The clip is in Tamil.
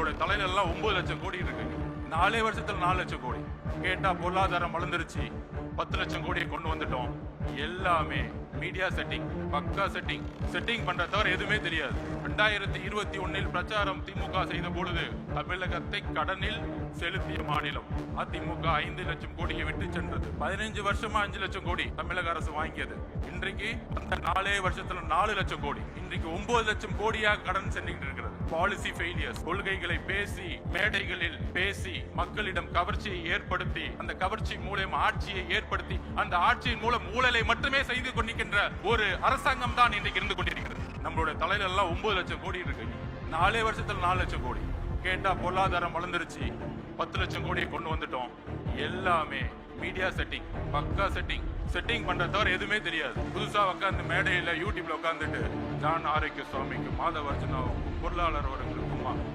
நம்மளுடைய தலையில எல்லாம் 9 லட்சம் கோடி இருக்கு. 4 வருஷத்துல 4 லட்சம் கோடி. கேட்டா பொருளாதாரம் வளர்ந்துருச்சு, 10 லட்சம் கோடியை கொண்டு வந்துட்டோம். எல்லாமே மீடியா செட்டிங், பக்கா செட்டிங் பண்ற தவிர எதுவுமே தெரியாது. 2021 பிரச்சாரம் திமுக செய்த பொழுது தமிழகத்தை கடனில் செலுத்திய மாநிலம் அதிமுக 5 லட்சம் கோடியை விட்டு சென்றது. 15 வருஷமா 5 லட்சம் கோடி தமிழக அரசு வாங்கியது. இன்றைக்கு அந்த 4 வருஷத்துல 4 லட்சம் கோடி, இன்றைக்கு 9 லட்சம் கோடியாக கடன் சென்றுட்டு இருக்கிறது. பாலிசி ஃபெயிலியர்ஸ், கொள்கைகளை பேசி மேடைகளில் பேசி மக்களிடம் கவர்ச்சியை ஏற்படுத்தி, அந்த கவர்ச்சி மூலம் ஆட்சியை ஏற்படுத்தி, அந்த ஆட்சியின் மூலம் ஊழலை மட்டுமே செய்து கொண்டிருக்கின்ற ஒரு அரசாங்கம் தான் இன்றைக்கு இருந்து கொண்டிருக்கிறது. நம்மளுடைய தலையில எல்லாம் 9 லட்சம் கோடி இருக்கு. 4 வருஷத்துல 4 லட்சம் கோடி. கேட்டா பொருளாதாரம் வளர்ந்துருச்சு, 10 லட்சம் கோடியை கொண்டு வந்துட்டோம். எல்லாமே மீடியா செட்டிங், பக்கா செட்டிங் பண்ற தவிர எதுவுமே தெரியாது. புதுசா உட்காந்து மேடையில யூடியூப்ல உட்காந்துட்டு ஜான் ஆரோக்கிய சுவாமிக்கு, மாதவர்ஜனாவுக்கும், பொருளாளர் அவர்களுக்கும்